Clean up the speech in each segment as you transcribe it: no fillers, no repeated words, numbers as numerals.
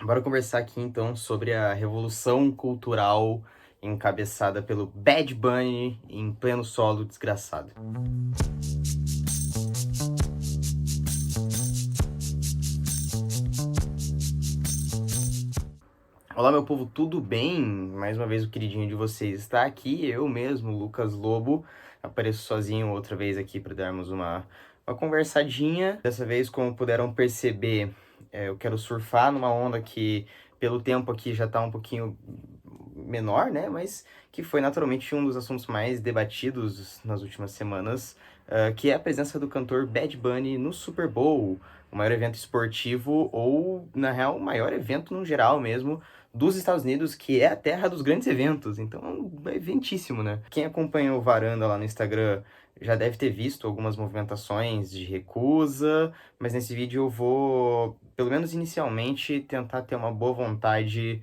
Bora conversar aqui então sobre a revolução cultural encabeçada pelo Bad Bunny em pleno solo desgraçado. Olá, meu povo, tudo bem? Mais uma vez o queridinho de vocês está aqui, eu mesmo, Lucas Lobo. Apareço sozinho outra vez aqui para darmos uma conversadinha. Dessa vez, como puderam perceber, eu quero surfar numa onda que, pelo tempo aqui, já está um pouquinho menor, né? Mas que foi naturalmente um dos assuntos mais debatidos nas últimas semanas, que é a presença do cantor Bad Bunny no Super Bowl, o maior evento esportivo, ou, na real, o maior evento no geral mesmo, dos Estados Unidos, que é a terra dos grandes eventos. Então, é um eventíssimo, né? Quem acompanha o Varanda lá no Instagram já deve ter visto algumas movimentações de recusa, mas nesse vídeo eu vou, pelo menos inicialmente, tentar ter uma boa vontade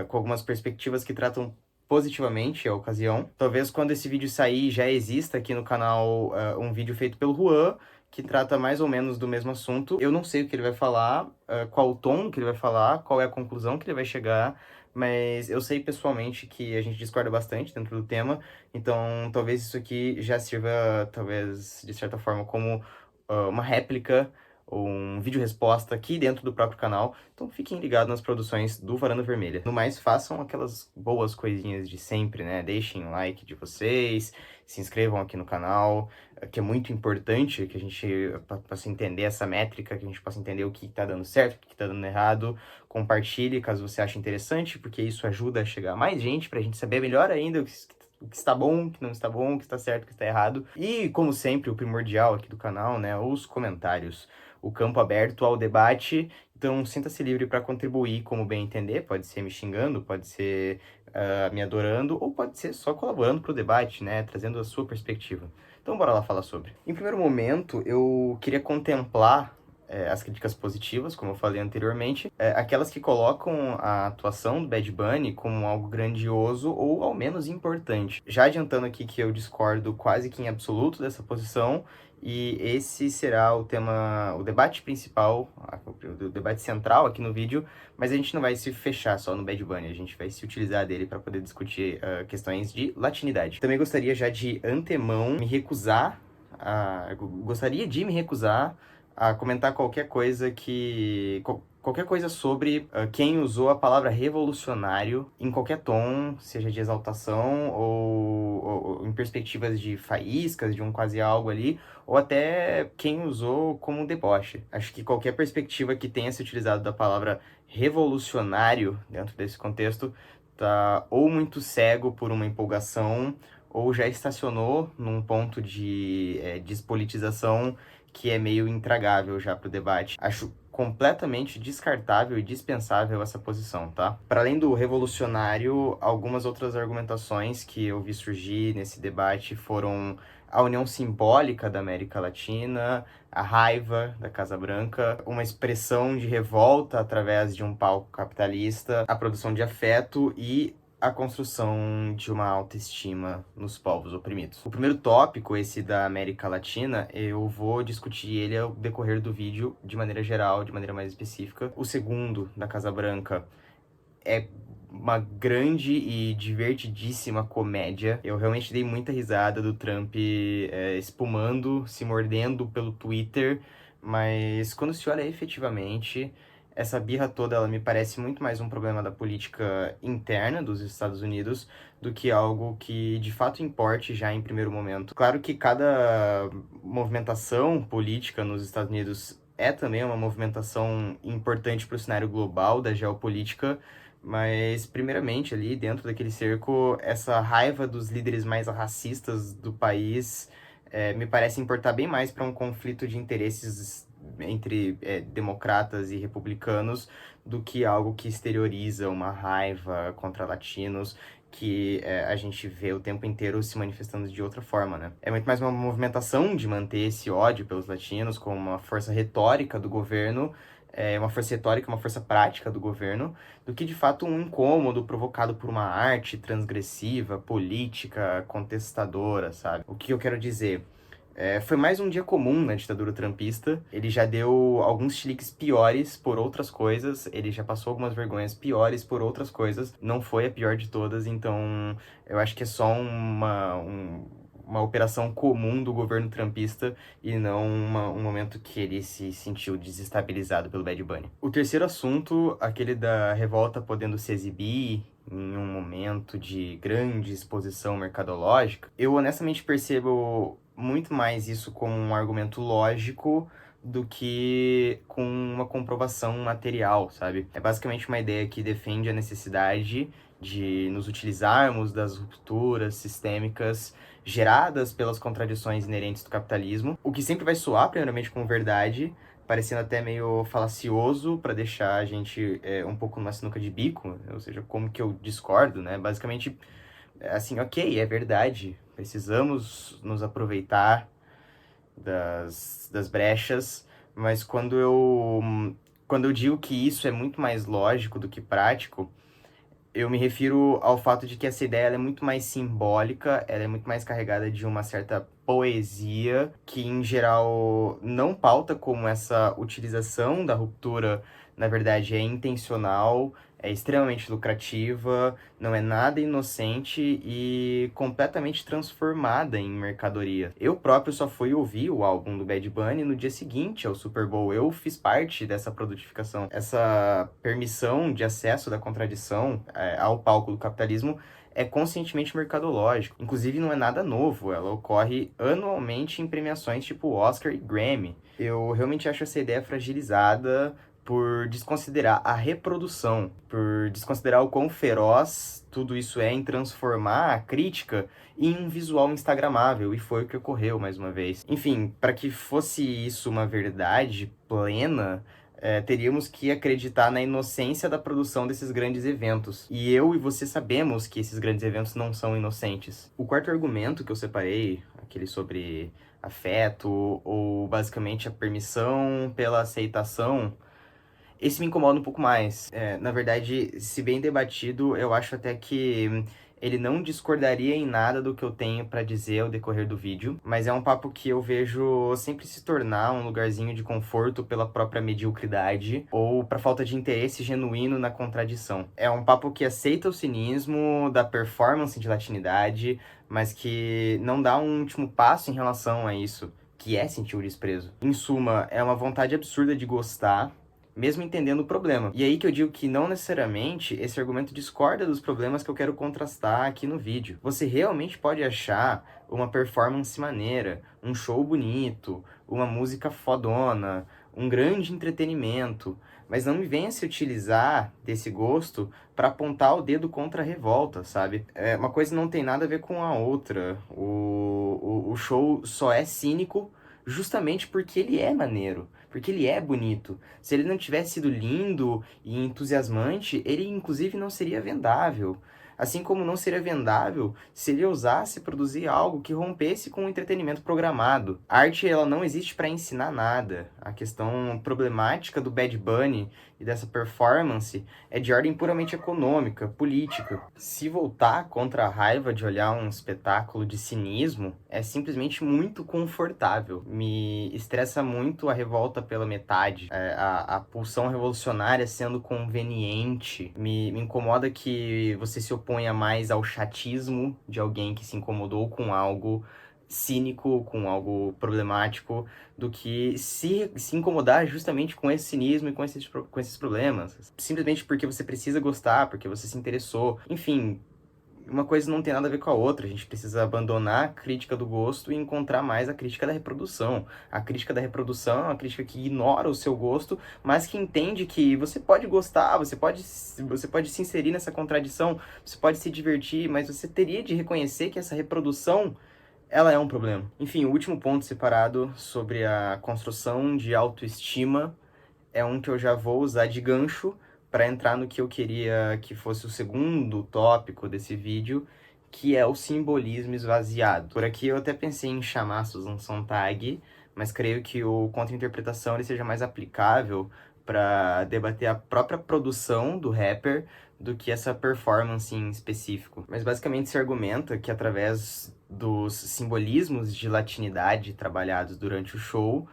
com algumas perspectivas que tratam positivamente a ocasião. Talvez quando esse vídeo sair já exista aqui no canal um vídeo feito pelo Juan, que trata mais ou menos do mesmo assunto. Eu não sei o que ele vai falar, qual o tom que ele vai falar, qual é a conclusão que ele vai chegar, mas eu sei pessoalmente que a gente discorda bastante dentro do tema, então talvez isso aqui já sirva, talvez, de certa forma, como uma réplica ou um vídeo resposta aqui dentro do próprio canal. Então fiquem ligados nas produções do Varanda Vermelha. No mais, façam aquelas boas coisinhas de sempre, né? Deixem o like de vocês, se inscrevam aqui no canal, que é muito importante que a gente possa entender essa métrica, que a gente possa entender o que tá dando certo, o que tá dando errado. Compartilhe caso você ache interessante, porque isso ajuda a chegar a mais gente, pra gente saber melhor ainda o que está bom, o que não está bom, o que está certo, o que está errado. E, como sempre, o primordial aqui do canal, né? Os comentários. O campo aberto ao debate. Então, sinta-se livre para contribuir como bem entender. Pode ser me xingando, pode ser me adorando, ou pode ser só colaborando para o debate, né? Trazendo a sua perspectiva. Então, bora lá falar sobre. Em primeiro momento, eu queria contemplar as críticas positivas, como eu falei anteriormente, aquelas que colocam a atuação do Bad Bunny como algo grandioso ou ao menos importante. Já adiantando aqui que eu discordo quase que em absoluto dessa posição, e esse será o tema, o debate principal, o debate central aqui no vídeo, mas a gente não vai se fechar só no Bad Bunny, a gente vai se utilizar dele para poder discutir questões de latinidade. Também gostaria já de antemão me recusar, gostaria de me recusar a comentar qualquer coisa qualquer coisa sobre quem usou a palavra revolucionário em qualquer tom, seja de exaltação ou em perspectivas de faíscas, de um quase algo ali, ou até quem usou como deboche. Acho que qualquer perspectiva que tenha se utilizado da palavra revolucionário dentro desse contexto tá ou muito cego por uma empolgação ou já estacionou num ponto de despolitização que é meio intragável já para o debate. Acho completamente descartável e dispensável essa posição, tá? Para além do revolucionário, algumas outras argumentações que eu vi surgir nesse debate foram a união simbólica da América Latina, a raiva da Casa Branca, uma expressão de revolta através de um palco capitalista, a produção de afeto e a construção de uma autoestima nos povos oprimidos. O primeiro tópico, esse da América Latina, eu vou discutir ele ao decorrer do vídeo de maneira geral, de maneira mais específica. O segundo, da Casa Branca, é uma grande e divertidíssima comédia. Eu realmente dei muita risada do Trump espumando, se mordendo pelo Twitter, mas quando se olha efetivamente, essa birra toda, ela me parece muito mais um problema da política interna dos Estados Unidos do que algo que de fato importe já em primeiro momento. Claro que cada movimentação política nos Estados Unidos é também uma movimentação importante para o cenário global da geopolítica, mas, primeiramente, ali dentro daquele cerco, essa raiva dos líderes mais racistas do país me parece importar bem mais para um conflito de interesses entre democratas e republicanos do que algo que exterioriza uma raiva contra latinos que a gente vê o tempo inteiro se manifestando de outra forma, né? É muito mais uma movimentação de manter esse ódio pelos latinos como uma força retórica do governo, uma força retórica, uma força prática do governo, do que de fato um incômodo provocado por uma arte transgressiva, política, contestadora, sabe? O que eu quero dizer? Foi mais um dia comum na ditadura trumpista. Ele já deu alguns chiliques piores por outras coisas, ele já passou algumas vergonhas piores por outras coisas. Não foi a pior de todas, então eu acho que é só uma operação comum do governo trumpista e não um momento que ele se sentiu desestabilizado pelo Bad Bunny. O terceiro assunto, aquele da revolta podendo se exibir em um momento de grande exposição mercadológica, eu honestamente percebo muito mais isso como um argumento lógico do que com uma comprovação material, sabe? É basicamente uma ideia que defende a necessidade de nos utilizarmos das rupturas sistêmicas geradas pelas contradições inerentes do capitalismo, o que sempre vai soar primeiramente como verdade, parecendo até meio falacioso para deixar a gente um pouco numa sinuca de bico, ou seja, como que eu discordo, né? Basicamente, assim, ok, é verdade, precisamos nos aproveitar das brechas, mas quando eu digo que isso é muito mais lógico do que prático, eu me refiro ao fato de que essa ideia ela é muito mais simbólica, ela é muito mais carregada de uma certa poesia, que em geral não pauta como essa utilização da ruptura, na verdade, é intencional, é extremamente lucrativa, não é nada inocente e completamente transformada em mercadoria. Eu próprio só fui ouvir o álbum do Bad Bunny no dia seguinte ao Super Bowl. Eu fiz parte dessa produtificação. Essa permissão de acesso da contradição ao palco do capitalismo é conscientemente mercadológico. Inclusive, não é nada novo, ela ocorre anualmente em premiações tipo Oscar e Grammy. Eu realmente acho essa ideia fragilizada por desconsiderar a reprodução, por desconsiderar o quão feroz tudo isso é em transformar a crítica em um visual instagramável, e foi o que ocorreu mais uma vez. Enfim, para que fosse isso uma verdade plena, teríamos que acreditar na inocência da produção desses grandes eventos. E eu e você sabemos que esses grandes eventos não são inocentes. O quarto argumento que eu separei, aquele sobre afeto, ou basicamente a permissão pela aceitação, esse me incomoda um pouco mais. Na verdade, se bem debatido, eu acho até que ele não discordaria em nada do que eu tenho pra dizer ao decorrer do vídeo, mas é um papo que eu vejo sempre se tornar um lugarzinho de conforto pela própria mediocridade ou pra falta de interesse genuíno na contradição. É um papo que aceita o cinismo da performance de latinidade, mas que não dá um último passo em relação a isso, que é sentir o desprezo. Em suma, é uma vontade absurda de gostar, mesmo entendendo o problema. E aí que eu digo que não necessariamente esse argumento discorda dos problemas que eu quero contrastar aqui no vídeo. Você realmente pode achar uma performance maneira, um show bonito, uma música fodona, um grande entretenimento, mas não me venha se utilizar desse gosto para apontar o dedo contra a revolta, sabe? Uma coisa não tem nada a ver com a outra. O show só é cínico justamente porque ele é maneiro, porque ele é bonito. Se ele não tivesse sido lindo e entusiasmante, ele inclusive não seria vendável. Assim como não seria vendável se ele ousasse produzir algo que rompesse com o entretenimento programado. A arte, ela não existe para ensinar nada. A questão problemática do Bad Bunny e dessa performance é de ordem puramente econômica, política. Se voltar contra a raiva de olhar um espetáculo de cinismo, é simplesmente muito confortável. Me estressa muito a revolta pela metade, a pulsão revolucionária sendo conveniente. Me incomoda que você se oponha mais ao chatismo de alguém que se incomodou com algo cínico, com algo problemático, do que se incomodar justamente com esse cinismo e com esses problemas. Simplesmente porque você precisa gostar, porque você se interessou. Enfim, uma coisa não tem nada a ver com a outra. A gente precisa abandonar a crítica do gosto e encontrar mais a crítica da reprodução. A crítica da reprodução é uma crítica que ignora o seu gosto, mas que entende que você pode gostar, você pode se inserir nessa contradição, você pode se divertir, mas você teria de reconhecer que essa reprodução ela é um problema. Enfim, o último ponto separado sobre a construção de autoestima é um que eu já vou usar de gancho para entrar no que eu queria que fosse o segundo tópico desse vídeo, que é o simbolismo esvaziado. Por aqui eu até pensei em chamar Susan Sontag, mas creio que o contra-interpretação ele seja mais aplicável para debater a própria produção do rapper do que essa performance em específico. Mas basicamente se argumenta que através dos simbolismos de latinidade trabalhados durante o show,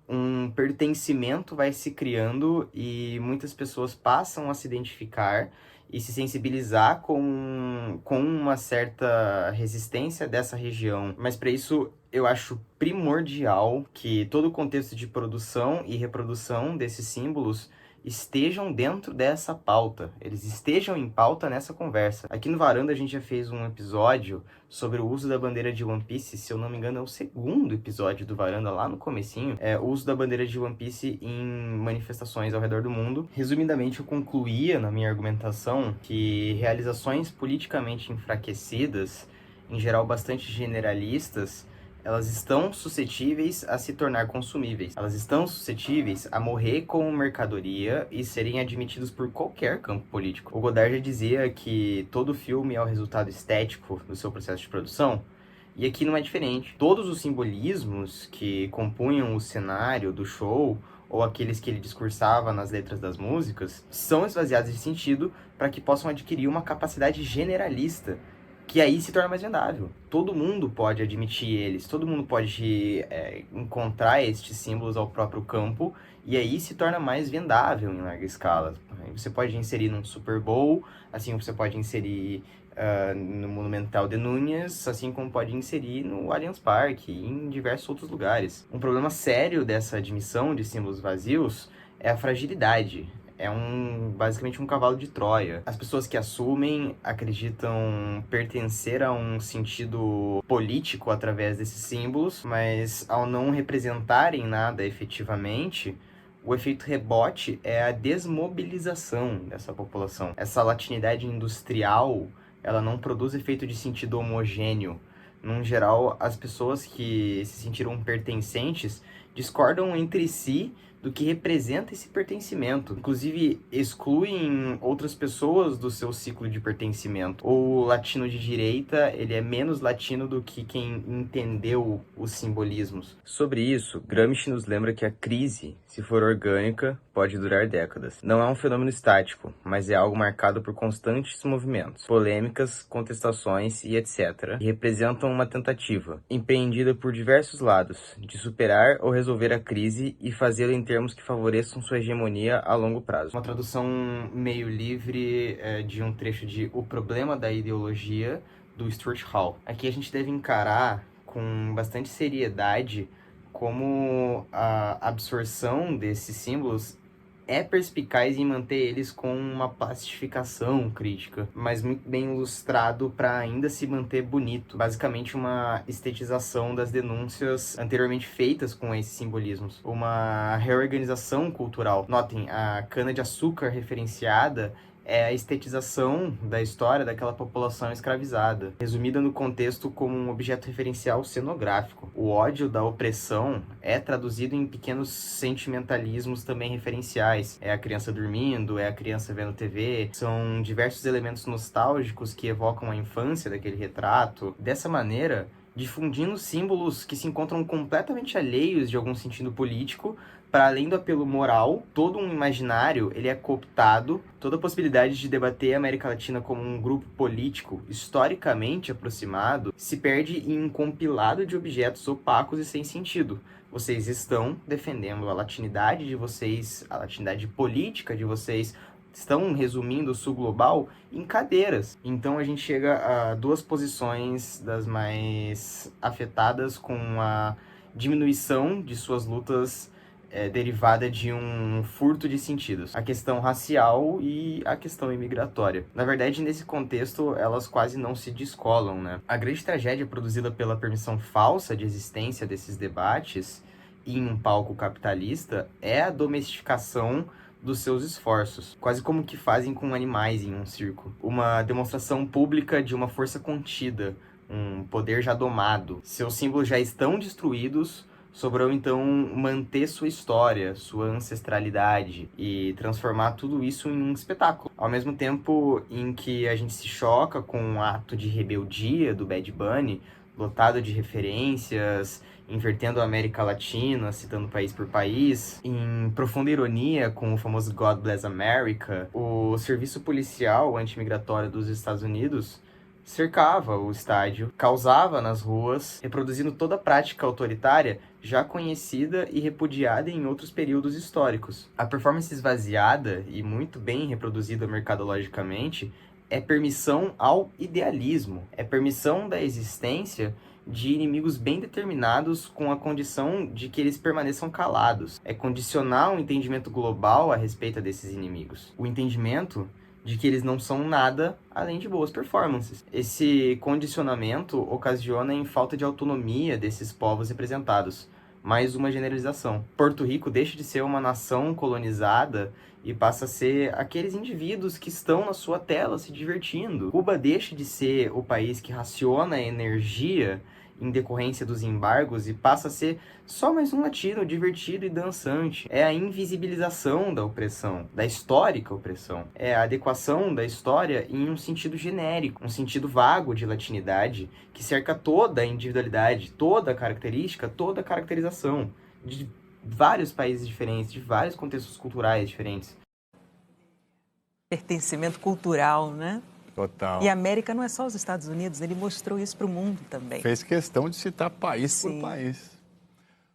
um pertencimento vai se criando e muitas pessoas passam a se identificar e se sensibilizar com uma certa resistência dessa região. Mas para isso eu acho primordial que todo o contexto de produção e reprodução desses símbolos estejam dentro dessa pauta, eles estejam em pauta nessa conversa. Aqui no Varanda a gente já fez um episódio sobre o uso da bandeira de One Piece, se eu não me engano é o segundo episódio do Varanda, lá no comecinho, o uso da bandeira de One Piece em manifestações ao redor do mundo. Resumidamente, eu concluía na minha argumentação que realizações politicamente enfraquecidas, em geral bastante generalistas, elas estão suscetíveis a se tornar consumíveis. Elas estão suscetíveis a morrer como mercadoria e serem admitidos por qualquer campo político. O Godard já dizia que todo filme é o resultado estético do seu processo de produção, e aqui não é diferente. Todos os simbolismos que compunham o cenário do show, ou aqueles que ele discursava nas letras das músicas, são esvaziados de sentido para que possam adquirir uma capacidade generalista, que aí se torna mais vendável. Todo mundo pode admitir eles, todo mundo pode encontrar estes símbolos ao próprio campo, e aí se torna mais vendável em larga escala. Você pode inserir num Super Bowl, assim você pode inserir no Monumental de Núñez, assim como pode inserir no Allianz Parque e em diversos outros lugares. Um problema sério dessa admissão de símbolos vazios é a fragilidade. É basicamente um cavalo de Troia. As pessoas que assumem acreditam pertencer a um sentido político através desses símbolos, mas ao não representarem nada efetivamente, o efeito rebote é a desmobilização dessa população. Essa latinidade industrial, ela não produz efeito de sentido homogêneo. Num geral, as pessoas que se sentiram pertencentes discordam entre si do que representa esse pertencimento. Inclusive, excluem outras pessoas do seu ciclo de pertencimento. O latino de direita, ele é menos latino do que quem entendeu os simbolismos. Sobre isso, Gramsci nos lembra que a crise, se for orgânica, pode durar décadas. Não é um fenômeno estático, mas é algo marcado por constantes movimentos, polêmicas, contestações e etc., que representam uma tentativa, empreendida por diversos lados, de superar ou resolver a crise e fazê-la em termos que favoreçam sua hegemonia a longo prazo. Uma tradução meio livre de um trecho de O Problema da Ideologia, do Stuart Hall. Aqui a gente deve encarar com bastante seriedade como a absorção desses símbolos é perspicaz em manter eles com uma plastificação crítica, mas muito bem ilustrado para ainda se manter bonito. Basicamente uma estetização das denúncias anteriormente feitas com esses simbolismos. Uma reorganização cultural. Notem, a cana-de-açúcar referenciada é a estetização da história daquela população escravizada, resumida no contexto como um objeto referencial cenográfico. O ódio da opressão é traduzido em pequenos sentimentalismos também referenciais. É a criança dormindo, é a criança vendo TV, são diversos elementos nostálgicos que evocam a infância daquele retrato. Dessa maneira, difundindo símbolos que se encontram completamente alheios de algum sentido político, para além do apelo moral, todo um imaginário ele é cooptado, toda a possibilidade de debater a América Latina como um grupo político historicamente aproximado se perde em um compilado de objetos opacos e sem sentido. Vocês estão defendendo a latinidade de vocês, a latinidade política de vocês, estão resumindo o sul global em cadeiras. Então a gente chega a duas posições das mais afetadas com a diminuição de suas lutas derivada de um furto de sentidos. A questão racial e a questão imigratória. Na verdade, nesse contexto, elas quase não se descolam, né? A grande tragédia produzida pela permissão falsa de existência desses debates em um palco capitalista é a domesticação dos seus esforços, quase como que fazem com animais em um circo. Uma demonstração pública de uma força contida, um poder já domado. Seus símbolos já estão destruídos, sobrou então manter sua história, sua ancestralidade e transformar tudo isso em um espetáculo. Ao mesmo tempo em que a gente se choca com o ato de rebeldia do Bad Bunny, lotado de referências, invertendo a América Latina, citando país por país. Em profunda ironia com o famoso God Bless America, o serviço policial antimigratório dos Estados Unidos cercava o estádio, causava nas ruas, reproduzindo toda a prática autoritária já conhecida e repudiada em outros períodos históricos. A performance esvaziada e muito bem reproduzida mercadologicamente é permissão ao idealismo, é permissão da existência de inimigos bem determinados com a condição de que eles permaneçam calados. É condicionar um entendimento global a respeito desses inimigos. O entendimento de que eles não são nada além de boas performances. Esse condicionamento ocasiona em falta de autonomia desses povos representados. Mais uma generalização. Porto Rico deixa de ser uma nação colonizada e passa a ser aqueles indivíduos que estão na sua tela se divertindo. Cuba deixa de ser o país que raciona a energia em decorrência dos embargos e passa a ser só mais um latino divertido e dançante. É a invisibilização da opressão, da histórica opressão. É a adequação da história em um sentido genérico, um sentido vago de latinidade que cerca toda a individualidade, toda a característica, toda a caracterização de vários países diferentes, de vários contextos culturais diferentes. Pertencimento cultural, né? Total. E a América não é só os Estados Unidos, ele mostrou isso para o mundo também. Fez questão de citar país por país.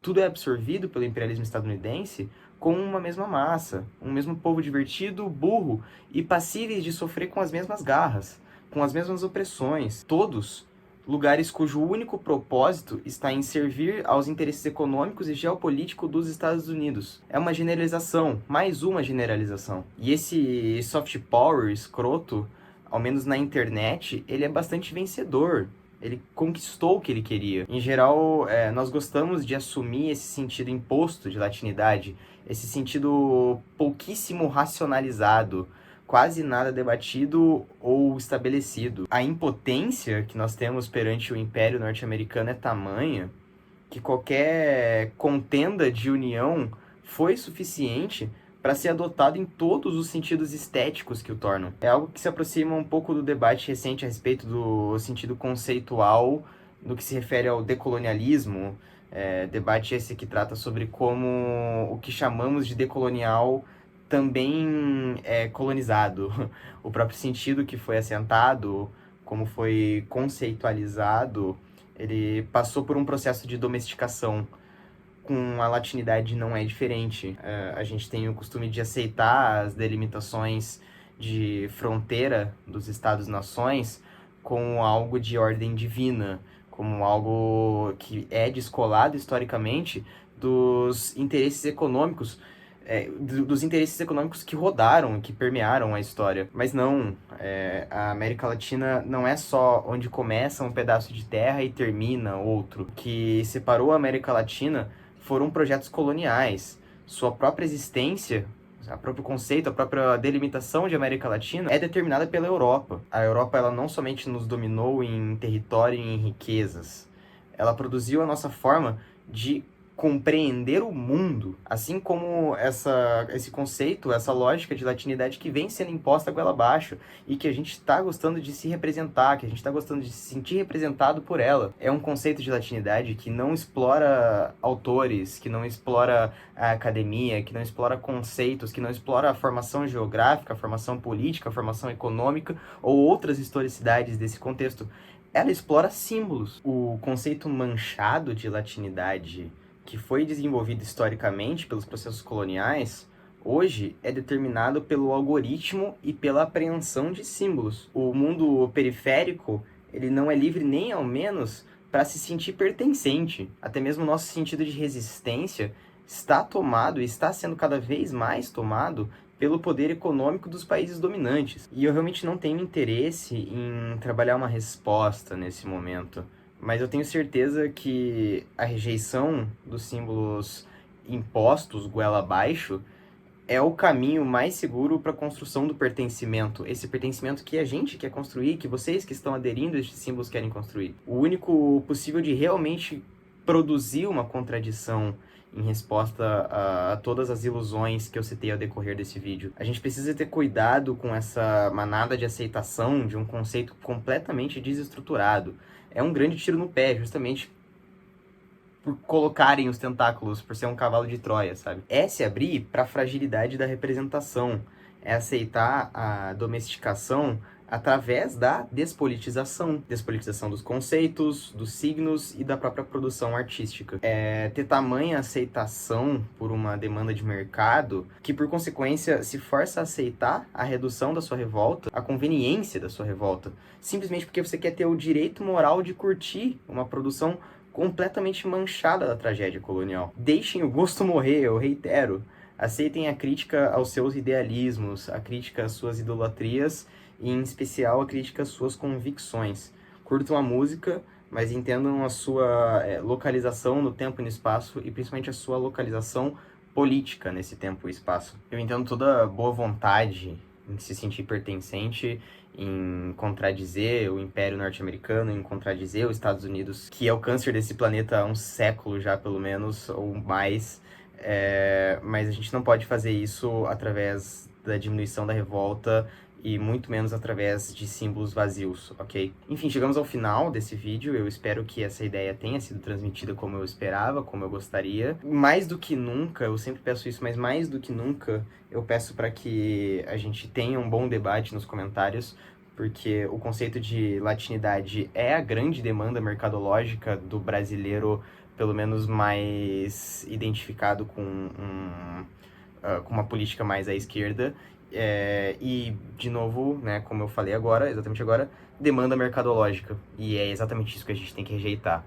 Tudo é absorvido pelo imperialismo estadunidense com uma mesma massa, um mesmo povo divertido, burro e passíveis de sofrer com as mesmas garras, com as mesmas opressões. Todos lugares cujo único propósito está em servir aos interesses econômicos e geopolíticos dos Estados Unidos. É uma generalização, mais uma generalização. E esse soft power escroto, ao menos na internet, ele é bastante vencedor. Ele conquistou o que ele queria. Em geral, nós gostamos de assumir esse sentido imposto de latinidade, esse sentido pouquíssimo racionalizado, quase nada debatido ou estabelecido. A impotência que nós temos perante o Império Norte-Americano é tamanha que qualquer contenda de união foi suficiente para ser adotado em todos os sentidos estéticos que o tornam. É algo que se aproxima um pouco do debate recente a respeito do sentido conceitual no que se refere ao decolonialismo, debate esse que trata sobre como o que chamamos de decolonial também é colonizado. O próprio sentido que foi assentado, como foi conceitualizado, ele passou por um processo de domesticação. Com a latinidade não é diferente. A gente tem o costume de aceitar as delimitações de fronteira dos Estados-nações como algo de ordem divina, como algo que é descolado historicamente dos interesses econômicos, dos interesses econômicos que rodaram, que permearam a história. Mas não, a América Latina não é só onde começa um pedaço de terra e termina outro. O que separou a América Latina foram projetos coloniais. Sua própria existência, o próprio conceito, a própria delimitação de América Latina é determinada pela Europa. A Europa, ela não somente nos dominou em território e em riquezas, ela produziu a nossa forma de compreender o mundo, assim como esse conceito, essa lógica de latinidade que vem sendo imposta goela abaixo e que a gente está gostando de se representar, que a gente está gostando de se sentir representado por ela. É um conceito de latinidade que não explora autores, que não explora a academia, que não explora conceitos, que não explora a formação geográfica, a formação política, a formação econômica ou outras historicidades desse contexto. Ela explora símbolos. O conceito manchado de latinidade que foi desenvolvido historicamente pelos processos coloniais, hoje é determinado pelo algoritmo e pela apreensão de símbolos. O mundo periférico, ele não é livre nem ao menos para se sentir pertencente. Até mesmo o nosso sentido de resistência está tomado e está sendo cada vez mais tomado pelo poder econômico dos países dominantes. E eu realmente não tenho interesse em trabalhar uma resposta nesse momento. Mas eu tenho certeza que a rejeição dos símbolos impostos goela abaixo é o caminho mais seguro para a construção do pertencimento. Esse pertencimento que a gente quer construir, que vocês que estão aderindo a esses símbolos querem construir. O único possível de realmente produzir uma contradição em resposta a todas as ilusões que eu citei ao decorrer desse vídeo. A gente precisa ter cuidado com essa manada de aceitação de um conceito completamente desestruturado. É um grande tiro no pé, justamente por colocarem os tentáculos, por ser um cavalo de Troia, sabe? É se abrir para a fragilidade da representação, é aceitar a domesticação através da despolitização. Despolitização dos conceitos, dos signos e da própria produção artística. É ter tamanha aceitação por uma demanda de mercado que, por consequência, se força a aceitar a redução da sua revolta, a conveniência da sua revolta, simplesmente porque você quer ter o direito moral de curtir uma produção completamente manchada da tragédia colonial. Deixem o gosto morrer, eu reitero. Aceitem a crítica aos seus idealismos, a crítica às suas idolatrias e, em especial, a crítica às suas convicções. Curtam a música, mas entendam a sua localização no tempo e no espaço e, principalmente, a sua localização política nesse tempo e espaço. Eu entendo toda boa vontade em se sentir pertencente, em contradizer o Império Norte-Americano, em contradizer os Estados Unidos, que é o câncer desse planeta há um século já, pelo menos, ou mais. Mas a gente não pode fazer isso através da diminuição da revolta e muito menos através de símbolos vazios, ok? Enfim, chegamos ao final desse vídeo. Eu espero que essa ideia tenha sido transmitida como eu esperava, como eu gostaria. Mais do que nunca, eu sempre peço isso, mas mais do que nunca, eu peço para que a gente tenha um bom debate nos comentários, porque o conceito de latinidade é a grande demanda mercadológica do brasileiro, pelo menos mais identificado com uma política mais à esquerda. E, de novo, né, como eu falei agora, exatamente agora, demanda mercadológica. E é exatamente isso que a gente tem que rejeitar,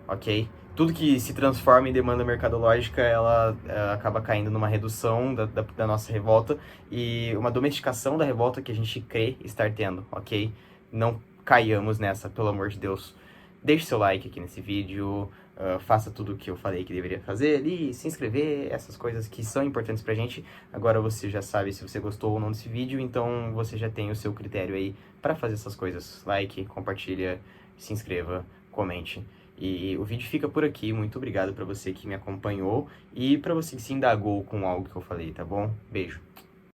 ok? Tudo que se transforma em demanda mercadológica, ela acaba caindo numa redução da nossa revolta e uma domesticação da revolta que a gente crê estar tendo, ok? Não caiamos nessa, pelo amor de Deus. Deixe seu like aqui nesse vídeo, faça tudo o que eu falei que deveria fazer ali, se inscrever, essas coisas que são importantes pra gente. Agora você já sabe se você gostou ou não desse vídeo, então você já tem o seu critério aí pra fazer essas coisas. Like, compartilha, se inscreva, comente. E o vídeo fica por aqui. Muito obrigado pra você que me acompanhou e pra você que se indagou com algo que eu falei, tá bom? Beijo.